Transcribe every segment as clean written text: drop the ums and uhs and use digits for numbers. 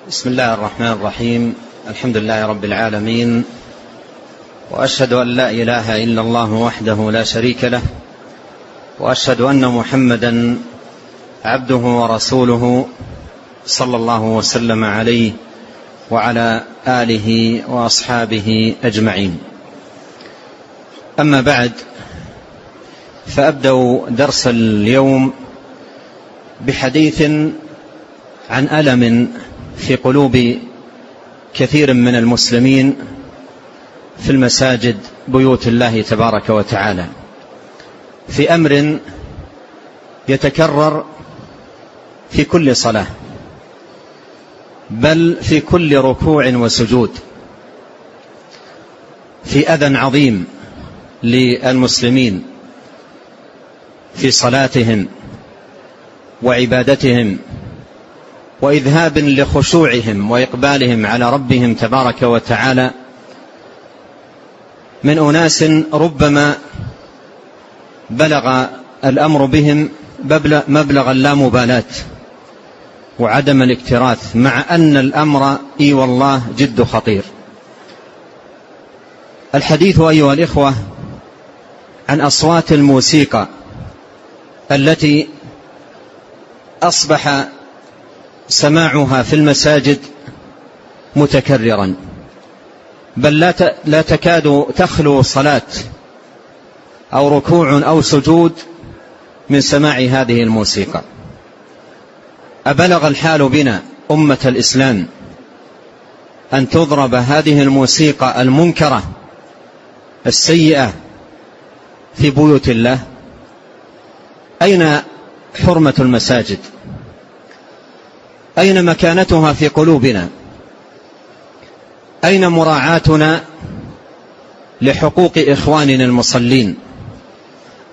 بسم الله الرحمن الرحيم. الحمد لله رب العالمين، وأشهد أن لا إله إلا الله وحده لا شريك له، وأشهد أن محمدا عبده ورسوله صلى الله وسلم عليه وعلى آله وأصحابه أجمعين. أما بعد، فأبدأ درس اليوم بحديث عن ألم في قلوب كثير من المسلمين في المساجد بيوت الله تبارك وتعالى، في أمر يتكرر في كل صلاة، بل في كل ركوع وسجود، في أذى عظيم للمسلمين في صلاتهم وعبادتهم، وإذهاب لخشوعهم وإقبالهم على ربهم تبارك وتعالى، من أناس ربما بلغ الأمر بهم مبلغ اللامبالاة وعدم الاكتراث، مع أن الأمر إي والله جد خطير. الحديث أيها الإخوة عن أصوات الموسيقى التي أصبح سماعها في المساجد متكررا، بل لا تكاد تخلو صلاة أو ركوع أو سجود من سماع هذه الموسيقى. أبلغ الحال بنا أمة الإسلام أن تضرب هذه الموسيقى المنكرة السيئة في بيوت الله؟ أين حرمة المساجد؟ أين مكانتها في قلوبنا؟ أين مراعاتنا لحقوق إخواننا المصلين؟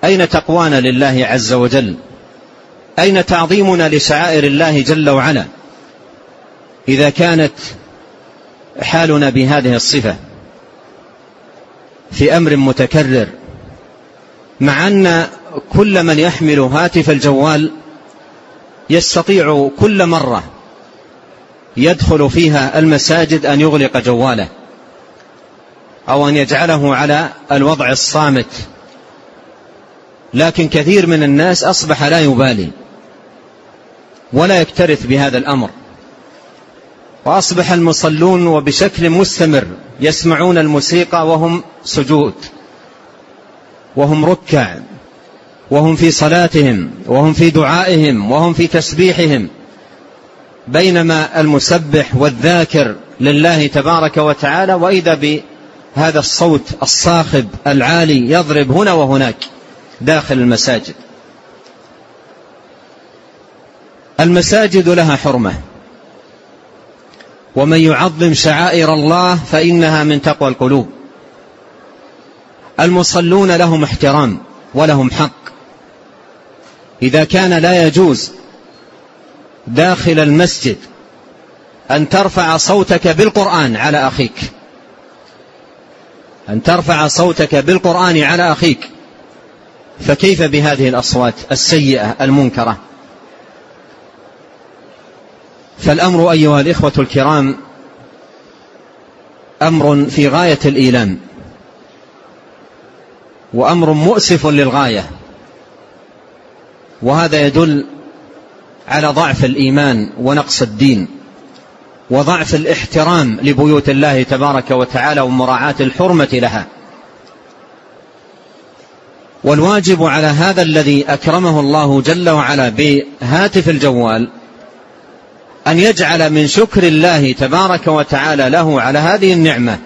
أين تقوانا لله عز وجل؟ أين تعظيمنا لشعائر الله جل وعلا إذا كانت حالنا بهذه الصفة في أمر متكرر، مع أن كل من يحمل هاتف الجوال يستطيع كل مرة يدخل فيها المساجد أن يغلق جواله أو أن يجعله على الوضع الصامت، لكن كثير من الناس أصبح لا يبالي ولا يكترث بهذا الأمر، وأصبح المصلون وبشكل مستمر يسمعون الموسيقى وهم سجود، وهم ركع، وهم في صلاتهم، وهم في دعائهم، وهم في تسبيحهم، بينما المسبح والذاكر لله تبارك وتعالى وإذا بهذا الصوت الصاخب العالي يضرب هنا وهناك داخل المساجد. المساجد لها حرمة، ومن يعظم شعائر الله فإنها من تقوى القلوب. المصلون لهم احترام ولهم حق. إذا كان لا يجوز داخل المسجد أن ترفع صوتك بالقرآن على أخيك، أن ترفع صوتك بالقرآن على أخيك، فكيف بهذه الأصوات السيئة المنكرة؟ فالأمر أيها الإخوة الكرام أمر في غاية الإيلام، وأمر مؤسف للغاية، وهذا يدل على ضعف الإيمان ونقص الدين وضعف الاحترام لبيوت الله تبارك وتعالى ومراعاة الحرمة لها. والواجب على هذا الذي أكرمه الله جل وعلا بهاتف الجوال أن يجعل من شكر الله تبارك وتعالى له على هذه النعمة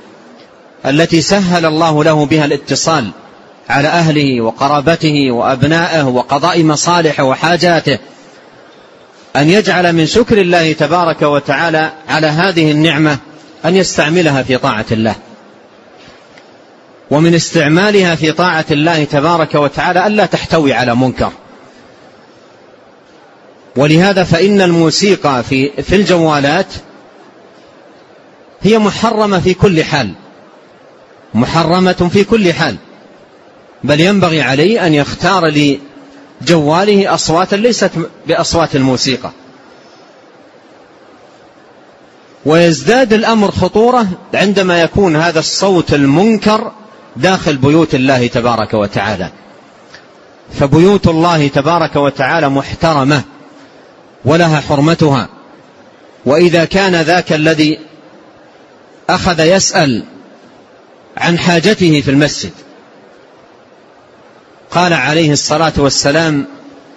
التي سهل الله له بها الاتصال على أهله وقرابته وأبنائه وقضاء مصالحه وحاجاته، أن يجعل من شكر الله تبارك وتعالى على هذه النعمة أن يستعملها في طاعة الله، ومن استعمالها في طاعة الله تبارك وتعالى ألا تحتوي على منكر. ولهذا فإن الموسيقى في الجوالات هي محرمة في كل حال، محرمة في كل حال، بل ينبغي عليه أن يختار لجواله أصواتا ليست بأصوات الموسيقى. ويزداد الأمر خطورة عندما يكون هذا الصوت المنكر داخل بيوت الله تبارك وتعالى. فبيوت الله تبارك وتعالى محترمة ولها حرمتها. وإذا كان ذاك الذي أخذ يسأل عن حاجته في المسجد قال عليه الصلاة والسلام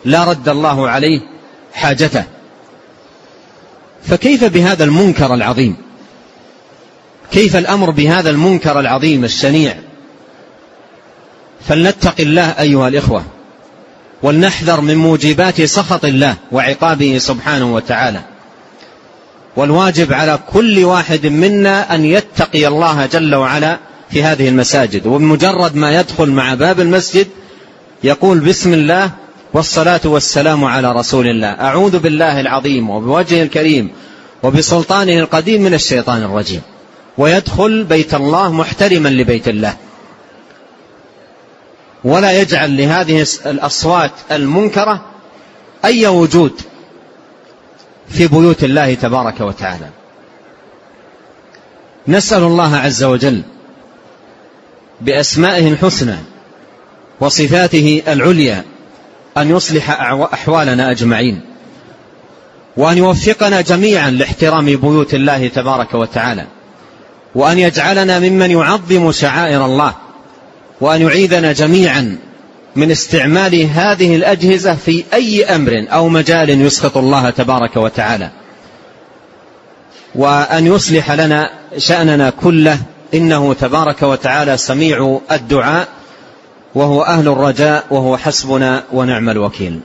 لا رد الله عليه حاجته، فكيف بهذا المنكر العظيم؟ كيف الأمر بهذا المنكر العظيم الشنيع؟ فلنتق الله أيها الإخوة، ولنحذر من موجبات سخط الله وعقابه سبحانه وتعالى. والواجب على كل واحد منا أن يتقي الله جل وعلا في هذه المساجد، وبمجرد ما يدخل مع باب المسجد يقول بسم الله والصلاة والسلام على رسول الله، أعوذ بالله العظيم وبوجهه الكريم وبسلطانه القديم من الشيطان الرجيم، ويدخل بيت الله محترما لبيت الله، ولا يجعل لهذه الأصوات المنكرة أي وجود في بيوت الله تبارك وتعالى. نسأل الله عز وجل بأسمائه الحسنى وصفاته العليا أن يصلح أحوالنا أجمعين، وأن يوفقنا جميعا لاحترام بيوت الله تبارك وتعالى، وأن يجعلنا ممن يعظم شعائر الله، وأن يعيذنا جميعا من استعمال هذه الأجهزة في أي أمر أو مجال يسخط الله تبارك وتعالى، وأن يصلح لنا شأننا كله، إنه تبارك وتعالى سميع الدعاء وهو أهل الرجاء وهو حسبنا ونعم الوكيل.